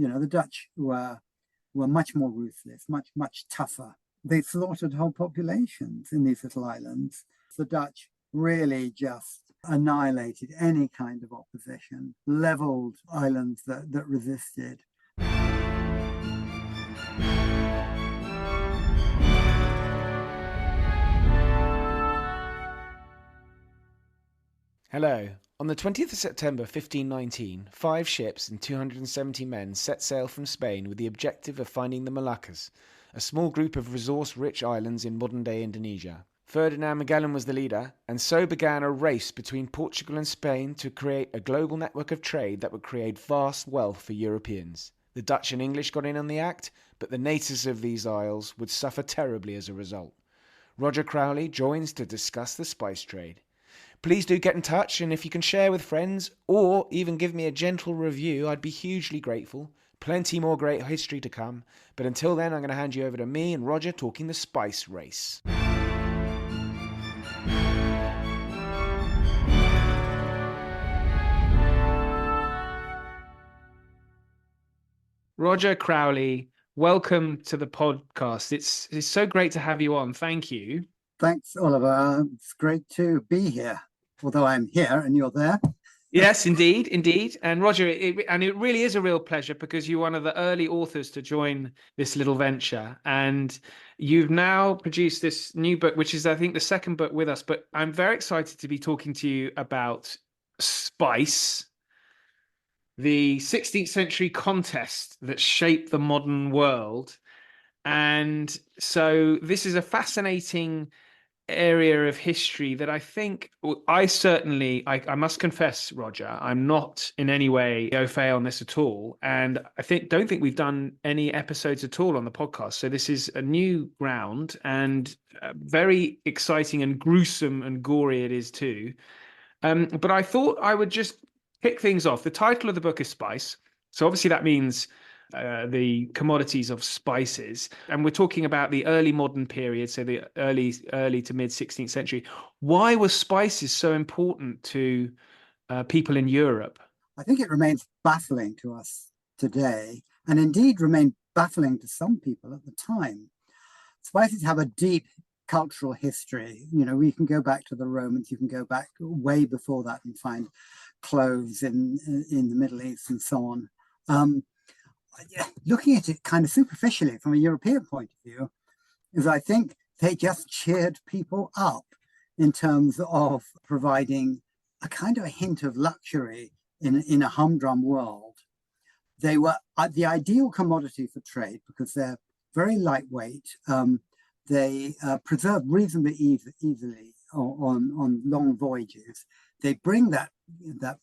The Dutch were much more ruthless, much tougher. They slaughtered whole populations in these little islands. The Dutch really just annihilated any kind of opposition, leveled islands that resisted. Hello. On the 20th of September 1519, 5 ships and 270 men set sail from Spain with the objective of finding the Moluccas, a small group of resource-rich islands in modern-day Indonesia. Ferdinand Magellan was the leader, and so began a race between Portugal and Spain to create a global network of trade that would create vast wealth for Europeans. The Dutch and English got in on the act, but the natives of these isles would suffer terribly as a result. Roger Crowley joins to discuss the spice trade. Please do get in touch, and if you can share with friends or even give me a gentle review, I'd be hugely grateful. Plenty more great history to come, but until then I'm going to hand you over to me and Roger talking the spice race. Roger Crowley, welcome to the podcast. It's so great to have you on. Thank you. Thanks, Oliver. It's great to be here, although I'm here and you're there. Yes, indeed. And Roger, it really is a real pleasure because you're one of the early authors to join this little venture. And you've now produced this new book, which is, I think, the second book with us. But I'm very excited to be talking to you about spice, the 16th century contest that shaped the modern world. And so this is a fascinating area of history that I think I must confess, Roger, I'm not in any way au fait on this at all, and don't think we've done any episodes at all on the podcast, so this is a new ground and very exciting and gruesome and gory it is too. But I thought I would just kick things off. The title of the book is Spice, so obviously that means the commodities of spices, and we're talking about the early modern period, so the early to mid 16th century. Why were spices so important to people in Europe? I think it remains baffling to us today, and indeed remained baffling to some people at the time. Spices have a deep cultural history. We can go back to the Romans, you can go back way before that and find cloves in the Middle East and so on. Looking at it kind of superficially from a European point of view, is I think they just cheered people up in terms of providing a kind of a hint of luxury in a humdrum world. They were the ideal commodity for trade because they're very lightweight. They preserve reasonably easily on long voyages. They bring that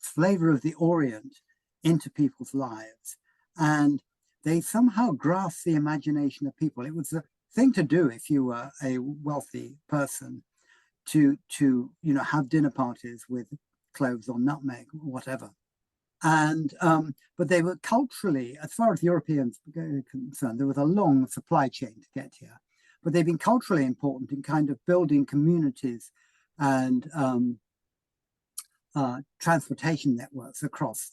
flavor of the Orient into people's lives. And they somehow grasp the imagination of people. It was the thing to do if you were a wealthy person to have dinner parties with cloves or nutmeg or whatever. And but they were culturally, as far as Europeans were concerned, there was a long supply chain to get here. But they've been culturally important in kind of building communities and transportation networks across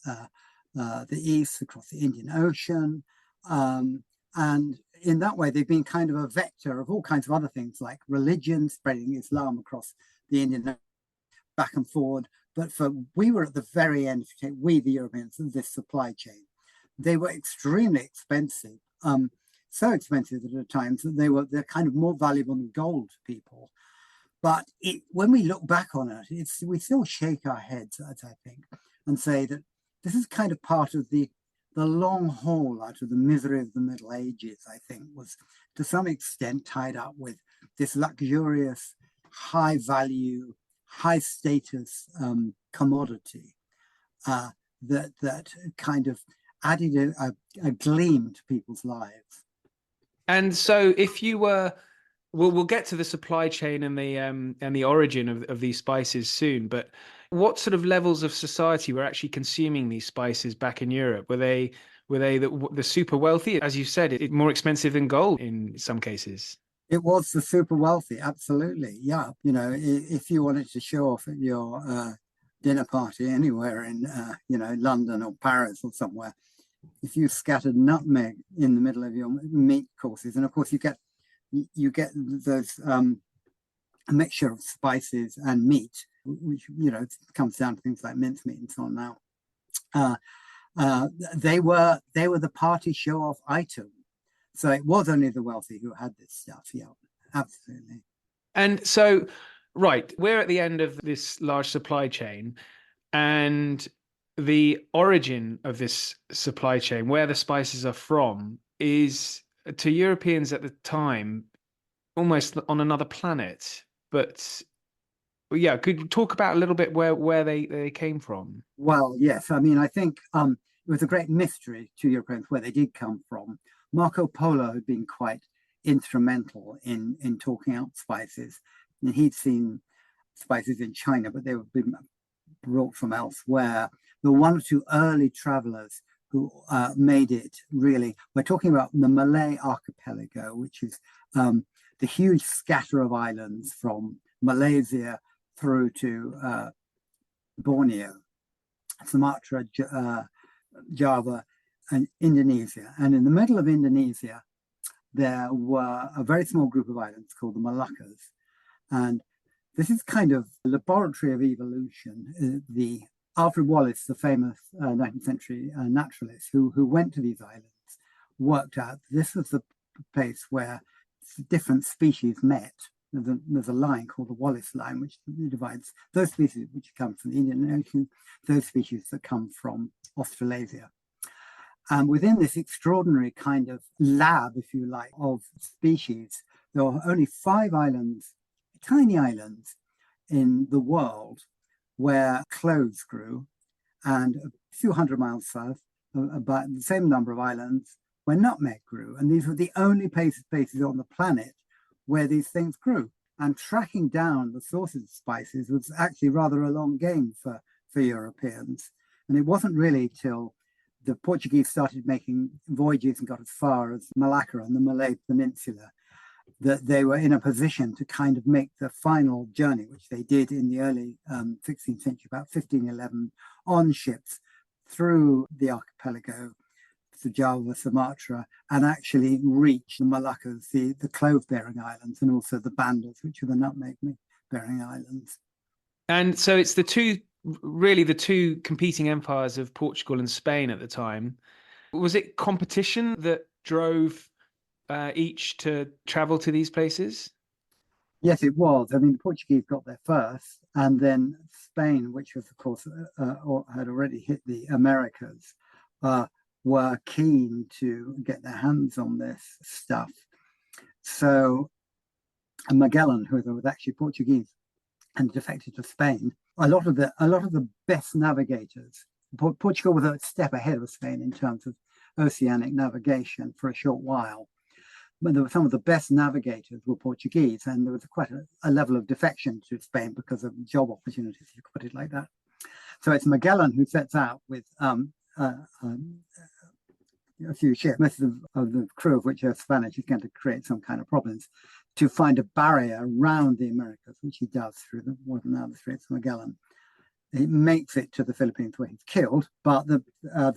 the East, across the Indian Ocean. And in that way, they've been kind of a vector of all kinds of other things like religion, spreading Islam across the Indian Ocean, back and forward. But we were at the very end, we, the Europeans, of this supply chain. They were extremely expensive, so expensive at times that they're kind of more valuable than gold to people. But when we look back on it, we still shake our heads, I think, and say that this is kind of part of the long haul out of the misery of the Middle Ages, I think, was to some extent tied up with this luxurious, high value, high status commodity that kind of added a gleam to people's lives. And so if you were, we'll get to the supply chain and the origin of these spices soon, but what sort of levels of society were actually consuming these spices back in Europe? Were they the super wealthy? As you said, it more expensive than gold in some cases. It was the super wealthy, absolutely. Yeah, if you wanted to show off at your dinner party anywhere in London or Paris or somewhere, if you scattered nutmeg in the middle of your meat courses, and of course you get those a mixture of spices and meat, which comes down to things like mincemeat and so on now. They were the party show-off item. So it was only the wealthy who had this stuff. Yeah, absolutely. And so, right, we're at the end of this large supply chain, and the origin of this supply chain, where the spices are from, is to Europeans at the time almost on another planet. But yeah, could you talk about a little bit where they came from? Well, yes. I mean, I think it was a great mystery to Europeans where they did come from. Marco Polo had been quite instrumental in talking out spices. And he'd seen spices in China, but they were been brought from elsewhere. The one or two early travelers who made it really, we're talking about the Malay archipelago, which is the huge scatter of islands from Malaysia through to Borneo, Sumatra, Java, and Indonesia. And in the middle of Indonesia, there were a very small group of islands called the Moluccas. And this is kind of a laboratory of evolution. The Alfred Wallace, the famous 19th century naturalist who went to these islands, worked out this was the place where different species met. There's a line called the Wallace line, which divides those species which come from the Indian Ocean, those species that come from Australasia. And within this extraordinary kind of lab, if you like, of species, there are only 5 islands, tiny islands in the world where cloves grew, and a few hundred miles south, about the same number of islands where nutmeg grew. And these were the only places on the planet where these things grew. And tracking down the sources of spices was actually rather a long game for Europeans. And it wasn't really till the Portuguese started making voyages and got as far as Malacca and the Malay Peninsula that they were in a position to kind of make the final journey, which they did in the early 16th century, about 1511, on ships through the archipelago to Java, Sumatra, and actually reach the Moluccas, the clove-bearing islands, and also the Bandas, which are the nutmeg-bearing islands. And so it's the two competing empires of Portugal and Spain at the time. Was it competition that drove each to travel to these places? Yes, it was. I mean, the Portuguese got there first, and then Spain, which was, of course, had already hit the Americas, were keen to get their hands on this stuff. So Magellan, who was actually Portuguese and defected to Spain, a lot of the best navigators. Portugal was a step ahead of Spain in terms of oceanic navigation for a short while. But there were some of the best navigators were Portuguese, and there was quite a level of defection to Spain because of job opportunities, if you could put it like that. So it's Magellan who sets out with a few ships, most of the crew of which are Spanish, is going to create some kind of problems, to find a barrier around the Americas, which he does through what are now the Straits of Magellan. He makes it to the Philippines where he's killed, but the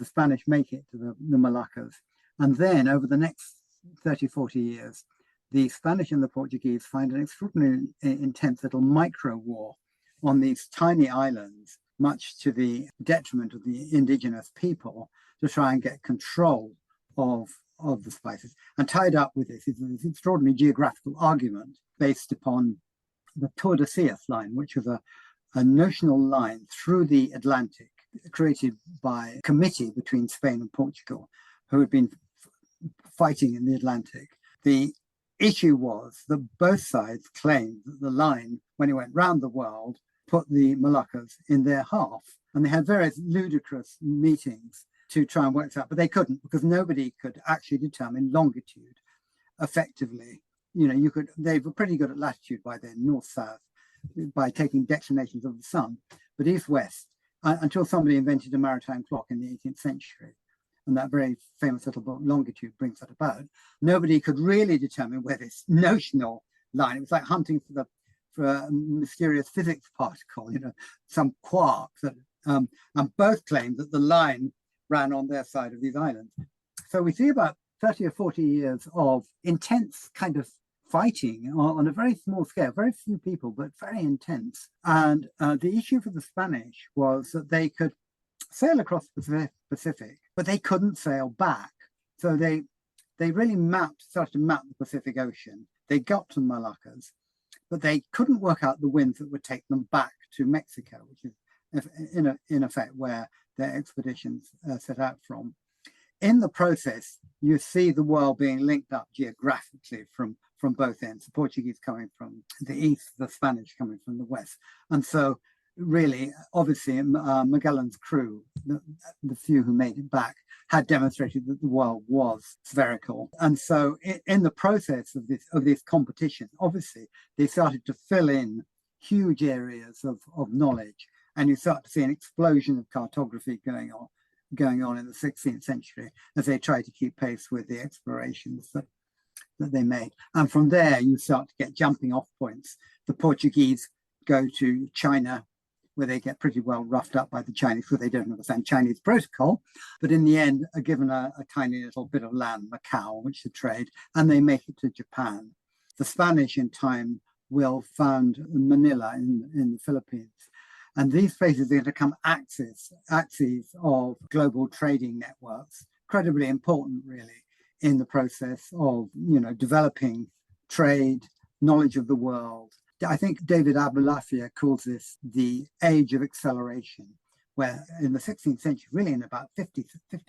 Spanish make it to the Moluccas. And then over the next 30, 40 years, the Spanish and the Portuguese find an extraordinarily intense little micro war on these tiny islands, much to the detriment of the indigenous people, to try and get control of the spices. And tied up with this is this extraordinary geographical argument based upon the Tordesillas line, which was a notional line through the Atlantic created by a committee between Spain and Portugal, who had been fighting in the Atlantic. The issue was that both sides claimed that the line, when it went round the world, put the Moluccas in their half. And they had various ludicrous meetings to try and work this out, but they couldn't, because nobody could actually determine longitude effectively. They were pretty good at latitude by then, north-south, by taking declinations of the sun, but east-west, until somebody invented a maritime clock in the 18th century. And that very famous little book, Longitude, brings that about. Nobody could really determine where this notional line, it was like hunting for a mysterious physics particle, some quark that, and both claimed that the line ran on their side of these islands. So we see about 30 or 40 years of intense kind of fighting on a very small scale, very few people, but very intense. And the issue for the Spanish was that they could sail across the Pacific, but they couldn't sail back. So they really started to map the Pacific Ocean. They got to Moluccas, but they couldn't work out the winds that would take them back to Mexico, which is in effect where their expeditions set out from. In the process, you see the world being linked up geographically from both ends, the Portuguese coming from the east, the Spanish coming from the west. And so really, obviously, Magellan's crew, the few who made it back, had demonstrated that the world was spherical. And so in the process of this competition, obviously, they started to fill in huge areas of knowledge. And you start to see an explosion of cartography going on in the 16th century as they try to keep pace with the explorations that they made. And from there, you start to get jumping off points. The Portuguese go to China, where they get pretty well roughed up by the Chinese because they don't understand Chinese protocol. But in the end, are given a tiny little bit of land, Macau, which to trade, and they make it to Japan. The Spanish in time will found Manila in the Philippines. And these places are going to become axes of global trading networks, incredibly important, really, in the process of, developing trade, knowledge of the world. I think David Abulafia calls this the age of acceleration, where in the 16th century, really in about 50,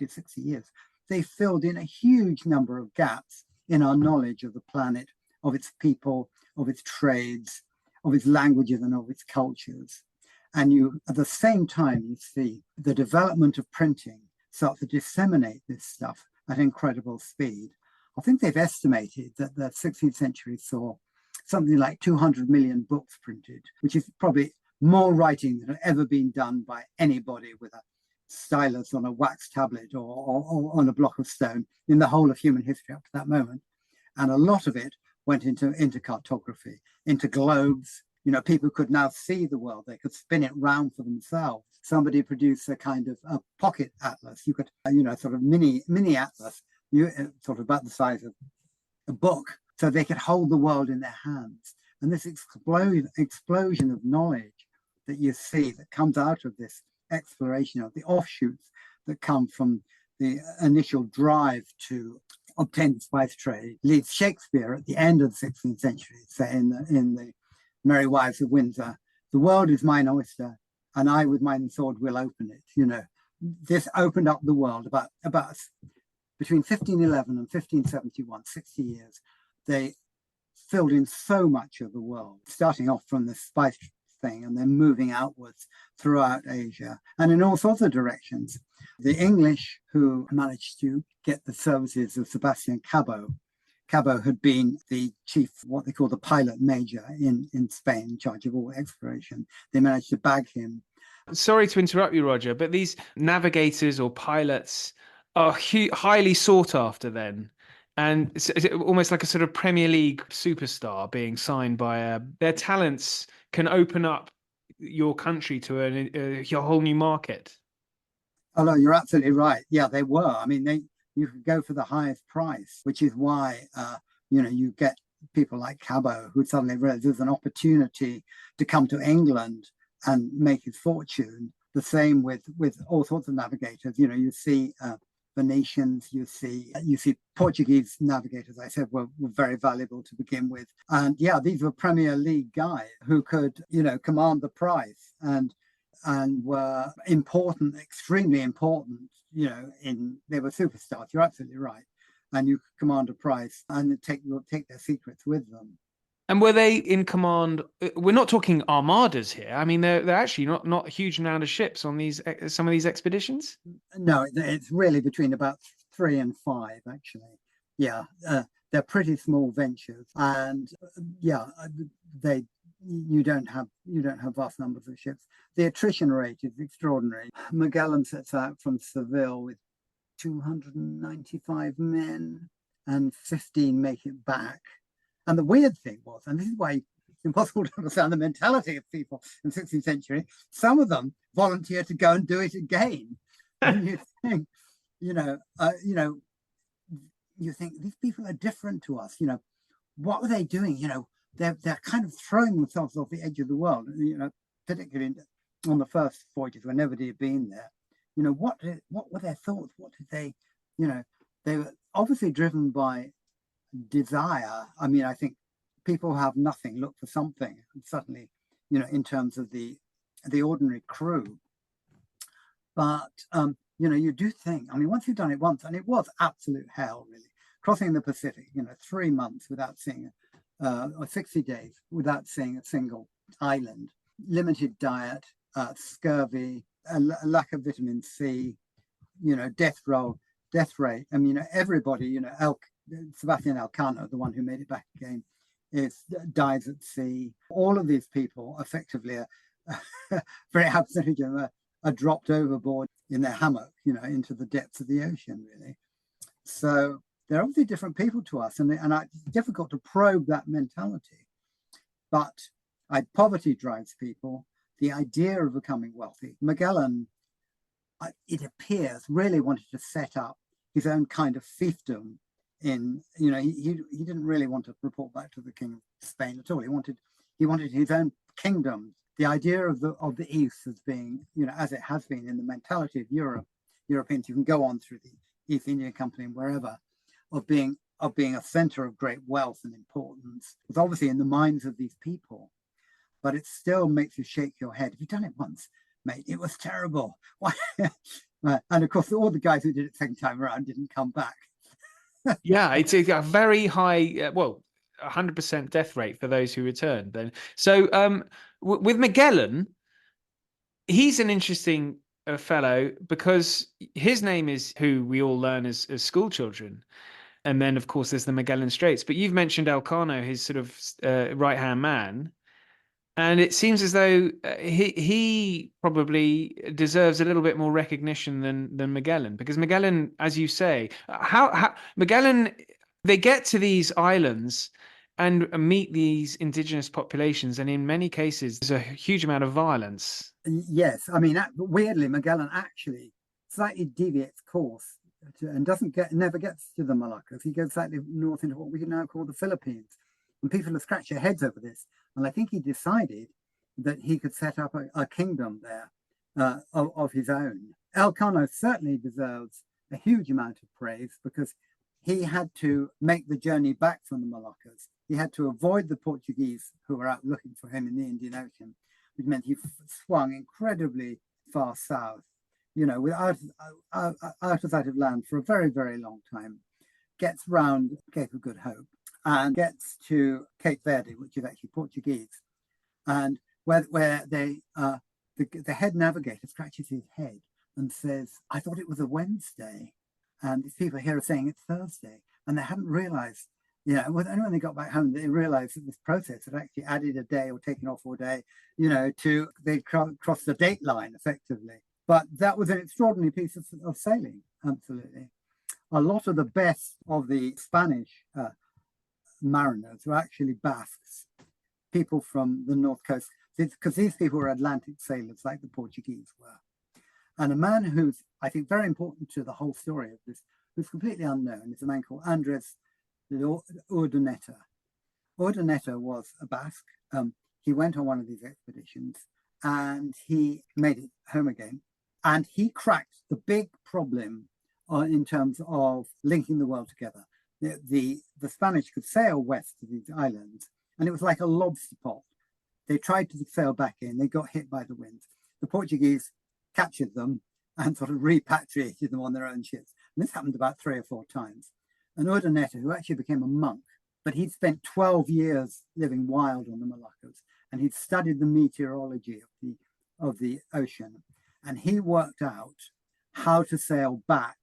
60 years, they filled in a huge number of gaps in our knowledge of the planet, of its people, of its trades, of its languages, and of its cultures. And at the same time, you see the development of printing start to disseminate this stuff at incredible speed. I think they've estimated that the 16th century saw something like 200 million books printed, which is probably more writing than had ever been done by anybody with a stylus on a wax tablet or on a block of stone in the whole of human history up to that moment. And a lot of it went into cartography, into globes. People could now see the world. They could spin it round for themselves. Somebody produced a kind of a pocket atlas. You could, sort of mini atlas, sort of about the size of a book, so they could hold the world in their hands. And this explosion of knowledge that you see that comes out of this exploration of the offshoots that come from the initial drive to obtain the spice trade leads Shakespeare at the end of the 16th century, say in the Merry Wives of Windsor, "The world is mine oyster, and I with mine sword will open it." This opened up the world about between 1511 and 1571, 60 years. They filled in so much of the world, starting off from the spice thing and then moving outwards throughout Asia and in all sorts of directions. The English, who managed to get the services of Sebastian Cabot had been the chief, what they call the pilot major in Spain, in charge of all exploration. They managed to bag him. Sorry to interrupt you, Roger, but these navigators or pilots are highly sought after then. And is it almost like a sort of Premier League superstar being signed by their talents can open up your country to a whole new market. Oh, no, you're absolutely right. Yeah, they were. I mean, you could go for the highest price, which is why, you get people like Cabot who suddenly realize there's an opportunity to come to England and make his fortune. The same with all sorts of navigators. You see Venetians, you see Portuguese navigators, I said, were very valuable to begin with. And yeah, these were Premier League guys who could, command the price and were important, extremely important, they were superstars. You're absolutely right. And you could command a price and take their secrets with them. And were they in command? We're not talking armadas here. I mean, they're actually not a huge amount of ships on some of these expeditions. No, it's really between about 3 and 5, actually. Yeah, they're pretty small ventures, and you don't have vast numbers of ships. The attrition rate is extraordinary. Magellan sets out from Seville with 295 men, and 15 make it back. And the weird thing was, and this is why it's impossible to understand the mentality of people in the 16th century, some of them volunteered to go and do it again. And you think, you know, you think these people are different to us. What were they doing? They're kind of throwing themselves off the edge of the world. Particularly on the first voyages when nobody had been there. What were their thoughts? What did they? They were obviously driven by desire. I mean, I think people have nothing look for something. And suddenly, in terms of the ordinary crew. But you do think. I mean, once you've done it once, and it was absolute hell, really, crossing the Pacific. 3 months without seeing, or 60 days without seeing a single island. Limited diet, scurvy, a lack of vitamin C. Death rate. I mean, everybody. Sebastian Elcano, the one who made it back again, dies at sea. All of these people effectively are very absolutely are dropped overboard in their hammock, into the depths of the ocean, really. So they're obviously different people to us, and it's difficult to probe that mentality. But poverty drives people. The idea of becoming wealthy. Magellan, it appears, really wanted to set up his own kind of fiefdom. He didn't really want to report back to the King of Spain at all. He wanted his own kingdom. The idea of the East as being, as it has been in the mentality of Europeans, you can go on through the East India Company and wherever, of being a center of great wealth and importance. It's obviously in the minds of these people, but it still makes you shake your head. If you've done it once, mate, it was terrible. Why? And of course, all the guys who did it second time around didn't come back. Yeah, it's a very high, 100% death rate for those who return. Then, so with Magellan, he's an interesting fellow because his name is who we all learn as school children, and then of course there's the Magellan Straits. But you've mentioned Elcano, his sort of right-hand man. And it seems as though he probably deserves a little bit more recognition than Magellan, because Magellan, as you say, how Magellan, they get to these islands and meet these indigenous populations, and in many cases, there's a huge amount of violence. Yes, I mean, weirdly, Magellan actually slightly deviates course and never gets to the Moluccas. He goes slightly north into what we can now call the Philippines, and people have scratched their heads over this. And I think he decided that he could set up a kingdom there of his own. Elcano certainly deserves a huge amount of praise because he had to make the journey back from the Moluccas. He had to avoid the Portuguese who were out looking for him in the Indian Ocean, which meant he swung incredibly far south, out of sight of land for a very, very long time, gets round Cape of Good Hope, and gets to Cape Verde, which is actually Portuguese, and where the head navigator scratches his head and says, "I thought it was a Wednesday," and these people here are saying it's Thursday, and they hadn't realised. When they got back home, they realised that this process had actually added a day or taken off a day, they'd crossed the date line effectively. But that was an extraordinary piece of sailing, absolutely. A lot of the best of the Spanish mariners were actually Basques, people from the north coast, because these people were Atlantic sailors like the Portuguese were. And a man who's, I think, very important to the whole story of this, who's completely unknown, is a man called Andres Urdaneta. Urdaneta was a Basque. He went on one of these expeditions and he made it home again. And he cracked the big problem in terms of linking the world together. The Spanish could sail west to these islands, and it was like a lobster pot. They tried to sail back in, they got hit by the winds. The Portuguese captured them and sort of repatriated them on their own ships. And this happened about 3 or 4 times. And Urdaneta, who actually became a monk, but he'd spent 12 years living wild on the Moluccas, and he'd studied the meteorology of the ocean. And he worked out how to sail back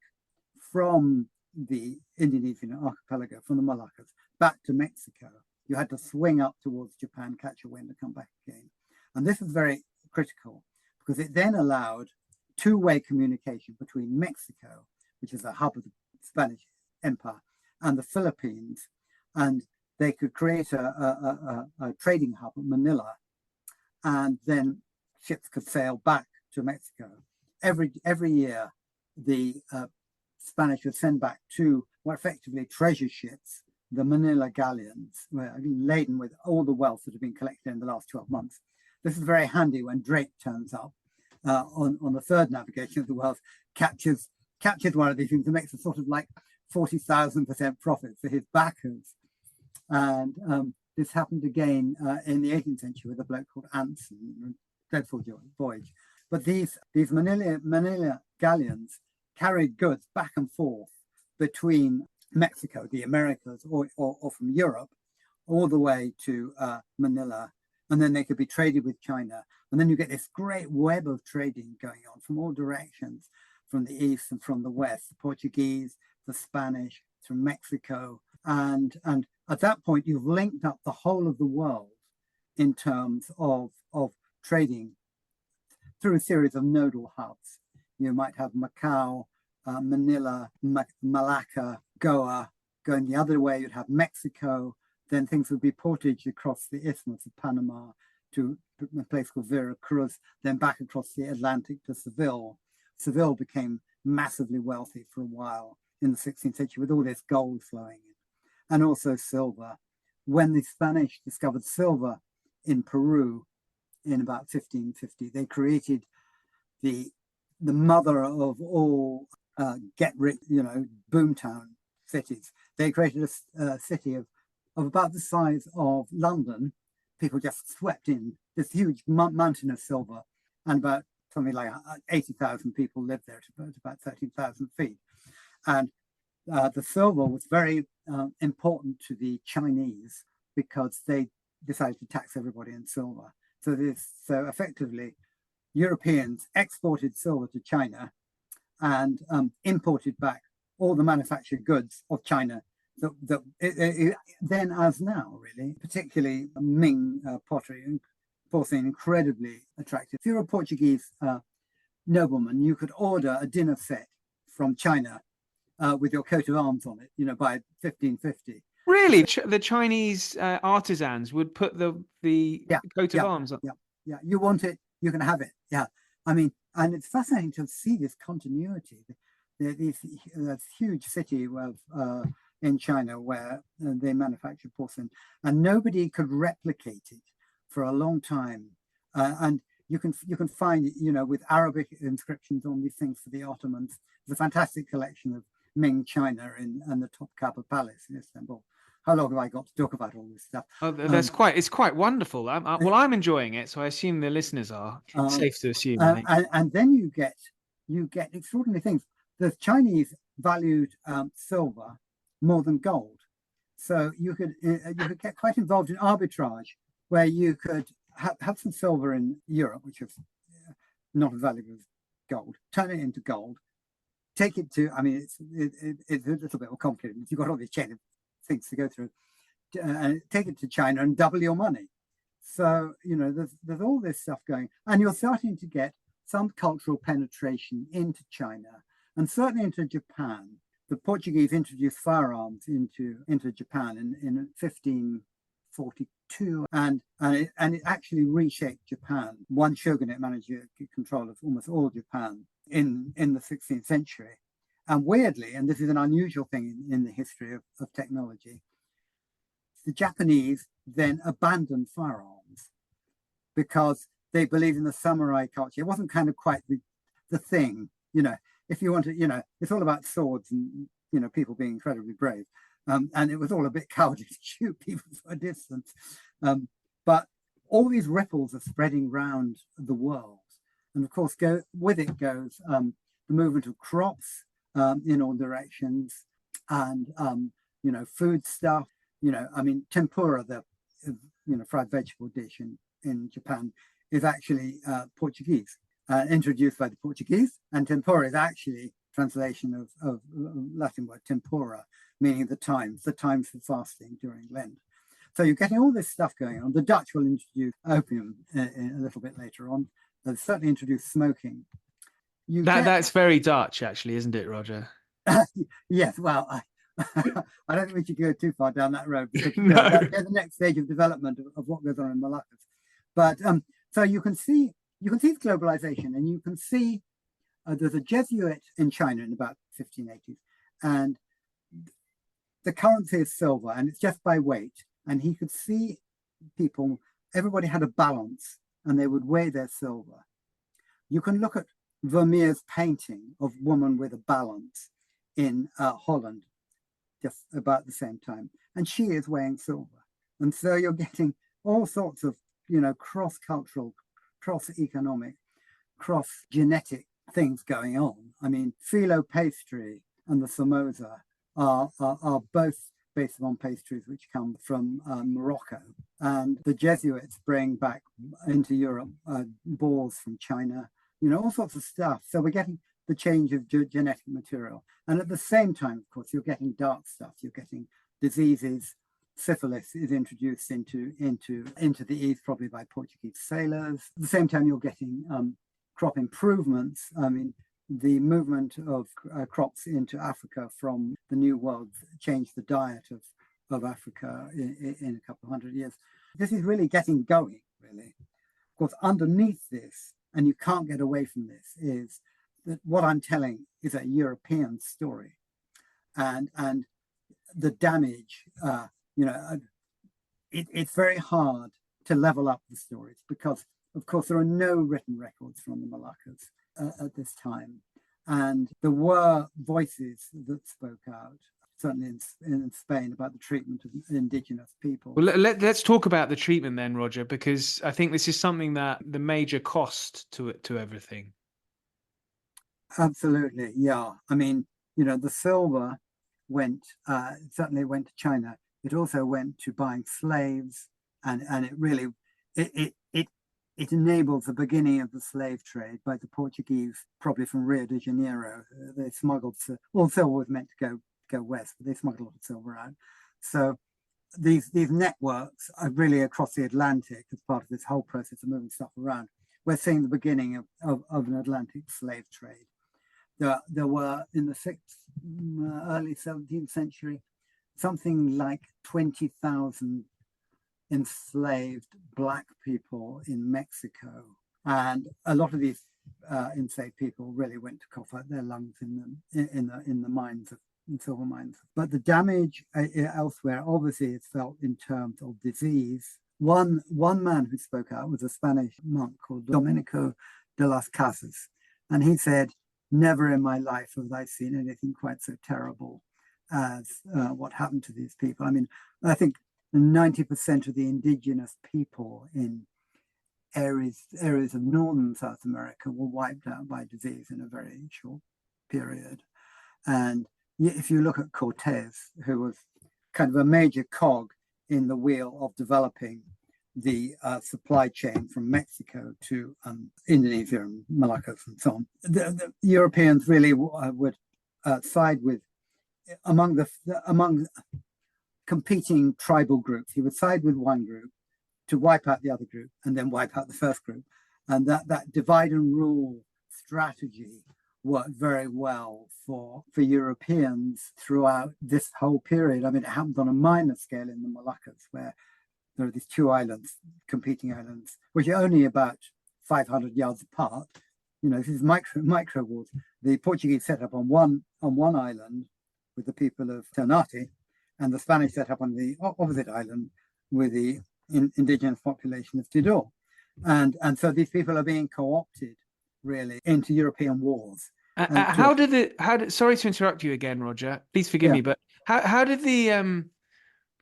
from the Indonesian archipelago, from the Moluccas, back to Mexico. You had to swing up towards Japan, catch a wind, and come back again. And this was very critical because it then allowed two-way communication between Mexico, which is a hub of the Spanish Empire, and the Philippines. And they could create a trading hub at Manila, and then ships could sail back to Mexico. Every year, the Spanish would send back two what effectively treasure ships, the Manila galleons, laden with all the wealth that had been collected in the last 12 months. This is very handy when Drake turns up on the third navigation of the wealth, captures one of these things and makes a sort of like 40,000% profit for his backers. And this happened again in the 18th century with a bloke called Anson, dreadful voyage. But these Manila galleons carried goods back and forth between Mexico, the Americas, or from Europe, all the way to Manila. And then they could be traded with China. And then you get this great web of trading going on from all directions, from the east and from the west, the Portuguese, the Spanish, from Mexico. And at that point, you've linked up the whole of the world in terms of trading through a series of nodal hubs. You might have Macau, Manila, Malacca, Goa. Going the other way, you'd have Mexico. Then things would be portaged across the Isthmus of Panama to a place called Veracruz, then back across the Atlantic to Seville. Seville became massively wealthy for a while in the 16th century with all this gold flowing in, and also silver. When the Spanish discovered silver in Peru in about 1550, they created the mother of all get-rich, boomtown cities. They created a city of about the size of London. People just swept in this huge mountain of silver, and about something like 80,000 people lived there to about 13,000 feet. And the silver was very important to the Chinese because they decided to tax everybody in silver. So effectively, Europeans exported silver to China and imported back all the manufactured goods of China then as now, really, particularly Ming pottery and porcelain, incredibly attractive. If you're a Portuguese nobleman, you could order a dinner set from China with your coat of arms on it, by 1550. Really? The Chinese artisans would put the coat of arms on? Yeah. You want it, you can have it. Yeah. I mean, and it's fascinating to see this continuity. This huge city in China where they manufacture porcelain, and nobody could replicate it for a long time. And you can find, with Arabic inscriptions on these things for the Ottomans. There's a fantastic collection of Ming china in the Topkapi Palace in Istanbul. How long have I got to talk about all this stuff? Oh, it's quite wonderful. I'm enjoying it, so I assume the listeners are. Safe to assume. I think. And then you get extraordinary things. The Chinese valued silver more than gold, so you could get quite involved in arbitrage, where you could have some silver in Europe, which is not as valuable as gold, turn it into gold, take it to. I mean, it's a little bit more complicated. You've got all these chain of things to go through, and take it to China and double your money. So there's all this stuff going, and you're starting to get some cultural penetration into China and certainly into Japan. The Portuguese introduced firearms into Japan in 1542, and it actually reshaped Japan. One shogunate managed to get control of almost all Japan in the 16th century. And weirdly, and this is an unusual thing in the history of technology, the Japanese then abandoned firearms because they believed in the samurai culture. It wasn't kind of quite the thing, if you want to, it's all about swords and, people being incredibly brave. And it was all a bit cowardly to shoot people for a distance. But all these ripples are spreading around the world. And of course, with it goes the movement of crops in all directions, and, food stuff. Tempura, the fried vegetable dish in Japan, is actually Portuguese. Introduced by the Portuguese, and tempura is actually translation of Latin word tempora, meaning the times for fasting during Lent. So you're getting all this stuff going on. The Dutch will introduce opium a little bit later on. They'll certainly introduce smoking. That's very Dutch, actually, isn't it, Roger? Yes. Well, I don't think we should go too far down that road, because No. That's the next stage of development of what goes on in Moluccas. But so you can see globalization, and you can see there's a Jesuit in China in about 1580s, and the currency is silver, and it's just by weight. And he could see people, everybody had a balance, and they would weigh their silver. You can look at Vermeer's painting of Woman with a Balance in Holland, just about the same time, and she is weighing silver. And so you're getting all sorts of, cross-cultural, cross-economic, cross-genetic things going on. I mean, phyllo pastry and the samosa are both based on pastries which come from Morocco. And the Jesuits bring back into Europe balls from China, all sorts of stuff. So we're getting the change of genetic material. And at the same time, of course, you're getting dark stuff. You're getting diseases. Syphilis is introduced into the East, probably by Portuguese sailors. At the same time, you're getting crop improvements. I mean, the movement of crops into Africa from the New World changed the diet of Africa in a couple of hundred years. This is really getting going, really. Of course, underneath this, and you can't get away from this, is that what I'm telling is a European story. And the damage, it's very hard to level up the stories because, of course, there are no written records from the Moluccas at this time. And there were voices that spoke out, certainly in Spain, about the treatment of indigenous people. Well, let's talk about the treatment then, Roger, because I think this is something that the major cost to everything. Absolutely, yeah. I mean, the silver certainly went to China. It also went to buying slaves, and it really it enables the beginning of the slave trade by the Portuguese, probably from Rio de Janeiro. They smuggled, all silver was meant to go west, but they smuggled a lot of silver out. So these networks are really across the Atlantic as part of this whole process of moving stuff around. We're seeing the beginning of an Atlantic slave trade. There were, in the early 17th century, something like 20,000 enslaved Black people in Mexico. And a lot of these enslaved people really went to cough out their lungs in the mines, in silver mines. But the damage elsewhere obviously is felt in terms of disease. One man who spoke out was a Spanish monk called Domenico de las Casas. And he said, "Never in my life have I seen anything quite so terrible as what happened to these people." I mean, I think 90% of the indigenous people in areas of northern South America were wiped out by disease in a very short period. And if you look at Cortez, who was kind of a major cog in the wheel of developing the supply chain from Mexico to Indonesia and Moluccas and so on, the Europeans really would side with, among competing tribal groups, he would side with one group to wipe out the other group and then wipe out the first group. And that divide and rule strategy worked very well for Europeans throughout this whole period. I mean, it happened on a minor scale in the Moluccas, where there are these two islands, competing islands, which are only about 500 yards apart. This is micro wars. The Portuguese set up on one island with the people of Ternate, and the Spanish set up on the opposite island with the indigenous population of Tidor. And so these people are being co-opted really into European wars. Sorry to interrupt you again, Roger, please forgive me, but how did the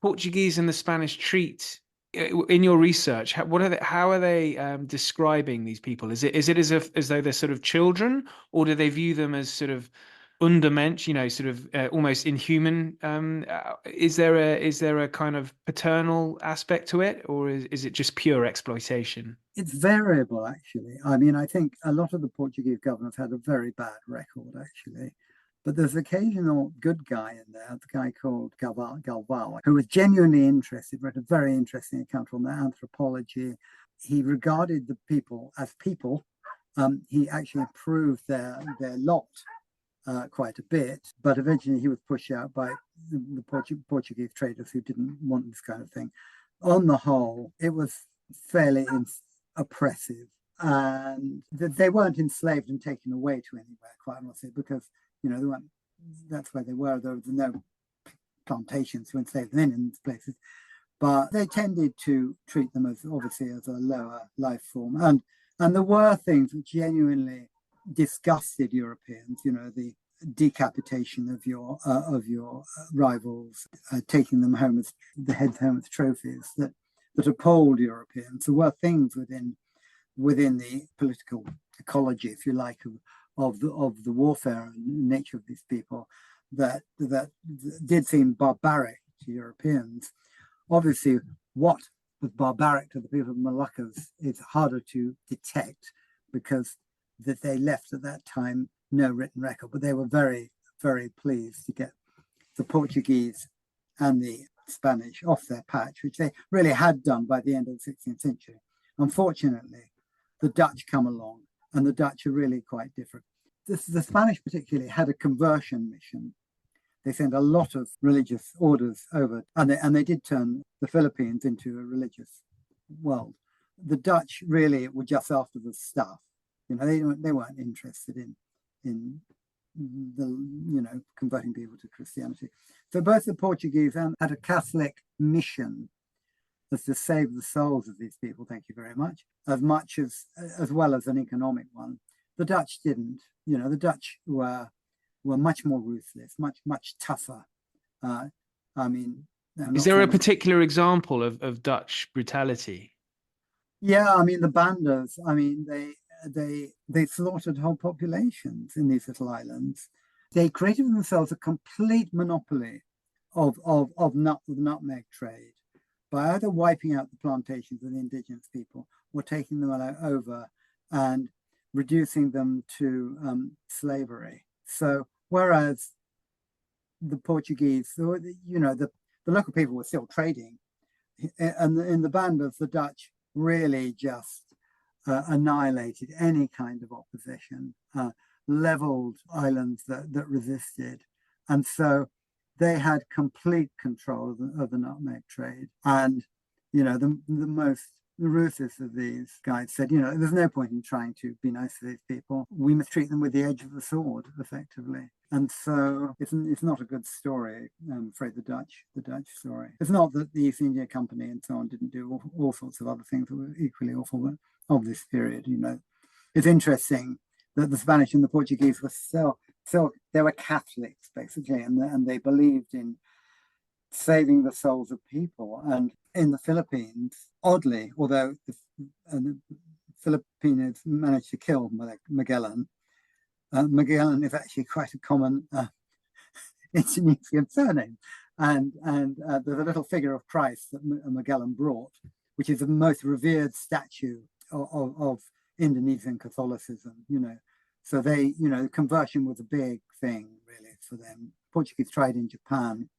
Portuguese and the Spanish treat, in your research, how are they describing these people? Is it as though they're sort of children, or do they view them as sort of undermensch, sort of almost inhuman? Is there a kind of paternal aspect to it, or is it just pure exploitation? It's variable, actually. I mean, I think a lot of the Portuguese governors had a very bad record, actually. But there's occasional good guy in there, the guy called Galvão, who was genuinely interested, wrote a very interesting account on their anthropology. He regarded the people as people. He actually improved their lot quite a bit, but eventually he was pushed out by the Portuguese traders who didn't want this kind of thing. On the whole, it was fairly oppressive. and they weren't enslaved and taken away to anywhere, quite honestly, because they weren't. That's where they were. There was no plantations to enslave them in these places, but they tended to treat them as obviously as a lower life form, and there were things which genuinely disgusted Europeans. The decapitation of your rivals, taking them home as the heads home as trophies that appalled Europeans. There were things within the political ecology, if you like, of the warfare and nature of these people that did seem barbaric to Europeans. Obviously, what was barbaric to the people of the Moluccas is harder to detect because that they left at that time no written record, but they were very, very pleased to get the Portuguese and the Spanish off their patch, which they really had done by the end of the 16th century. Unfortunately, the Dutch come along, and the Dutch are really quite different. The Spanish particularly had a conversion mission. They sent a lot of religious orders over, and they did turn the Philippines into a religious world. The Dutch really were just after the stuff. They weren't interested in the converting people to Christianity. So both the Portuguese had a Catholic mission as to save the souls of these people. Thank you very much. As well as an economic one. The Dutch didn't. The Dutch were much more ruthless, much tougher. Is there a particular example of Dutch brutality? Yeah, the bandas. They slaughtered whole populations in these little islands. They created for themselves a complete monopoly of the nutmeg trade by either wiping out the plantations of the indigenous people or taking them over and reducing them to slavery. So whereas the Portuguese, the local people were still trading, and in the bandas, the Dutch really just annihilated any kind of opposition, leveled islands that resisted. And so they had complete control of the nutmeg trade. And, the ruthless of these guys said, there's no point in trying to be nice to these people. We must treat them with the edge of the sword, effectively. And so it's not a good story, I'm afraid, the Dutch story. It's not that the East India Company and so on didn't do all sorts of other things that were equally awful, but of this period, it's interesting that the Spanish and the Portuguese were so they were Catholics, basically, and they believed in saving the souls of people. And in the Philippines, oddly, although the Filipinos managed to kill Magellan, Magellan is actually quite a common Indonesian surname. And there's a little figure of Christ that Magellan brought, which is the most revered statue of Indonesian Catholicism, So they, conversion was a big thing, really, for them. Portuguese tried in Japan,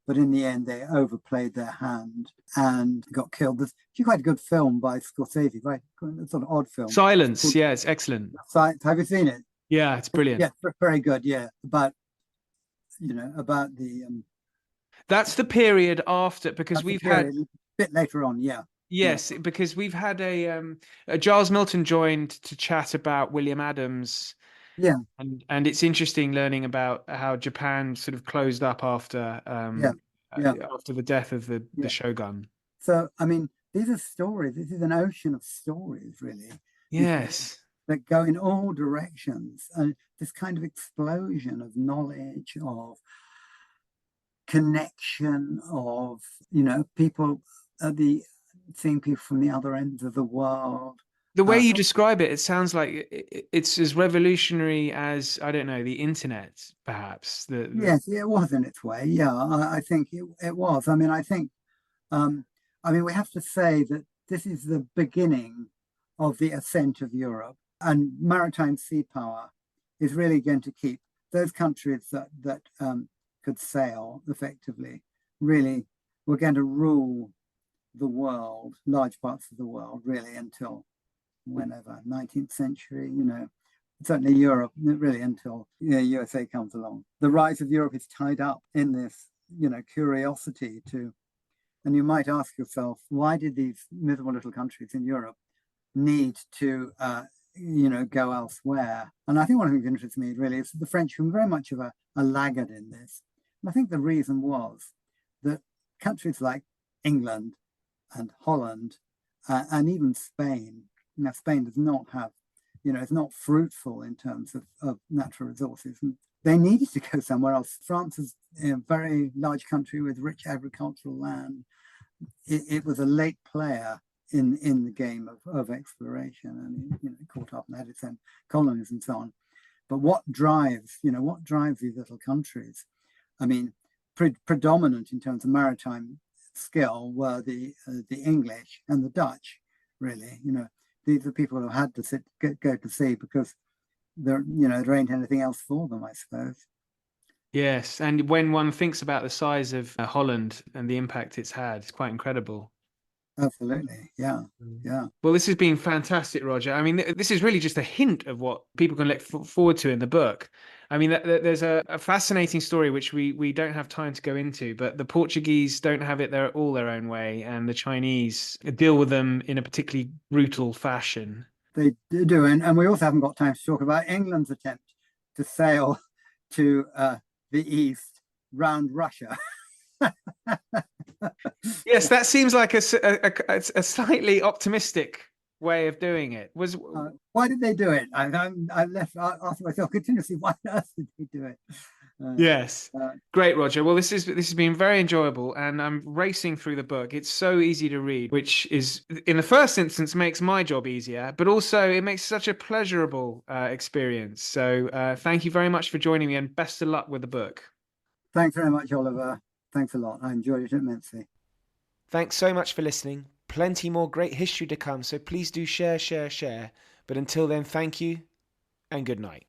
but in the end, they overplayed their hand and got killed. There's actually quite a good film by Scorsese, right? It's sort of odd film. Silence, yeah, it's excellent. Have you seen it? Yeah, it's brilliant. Yeah, very good. Yeah, about the. That's the period after, because we've had a bit later on. Yeah. Yes, because we've had a Giles Milton joined to chat about William Adams. Yeah. And it's interesting learning about how Japan sort of closed up after after the death of the shogun. So these are stories. This is an ocean of stories, really. Yes. That go in all directions, and this kind of explosion of knowledge, of connection, of people seeing people from the other ends of the world. The way you describe it, it sounds like it's as revolutionary as, I don't know, the internet, perhaps. Yes, it was in its way. Yeah, I think it was. I think, we have to say that this is the beginning of the ascent of Europe, and maritime sea power is really going to keep those countries that could sail effectively. Really, we're going to rule the world, large parts of the world, really, until whenever, 19th century, certainly Europe, really until USA comes along. The rise of Europe is tied up in this, curiosity to, and you might ask yourself, why did these miserable little countries in Europe need to go elsewhere. And I think one of the things that interests me really is that the French were very much of a laggard in this. And I think the reason was that countries like England and Holland and even Spain, Spain does not have, it's not fruitful in terms of natural resources. And they needed to go somewhere else. France is a very large country with rich agricultural land. It was a late player in the game of exploration, and caught up and had its own colonies and so on. But what drives these little countries? I mean, predominant in terms of maritime skill were the English and the Dutch. Really, these are people who had to go to sea because there ain't anything else for them, I suppose. Yes, and when one thinks about the size of Holland and the impact it's had, it's quite incredible. Absolutely, yeah, yeah. Well, this has been fantastic, Roger. I mean, this is really just a hint of what people can look forward to in the book. I mean, there's a fascinating story which we don't have time to go into, but the Portuguese don't have it all their own way, and the Chinese deal with them in a particularly brutal fashion. They do, and we also haven't got time to talk about England's attempt to sail to the east round Russia. Yes, that seems like a slightly optimistic way of doing it. Why did they do it? I left asking myself continuously, why on earth did they do it? Yes. Great, Roger. Well, this has been very enjoyable, and I'm racing through the book. It's so easy to read, which is, in the first instance, makes my job easier, but also it makes such a pleasurable experience. So thank you very much for joining me, and best of luck with the book. Thanks very much, Oliver. Thanks a lot. I enjoyed it immensely. Thanks so much for listening. Plenty more great history to come, so please do share. But until then, thank you and good night.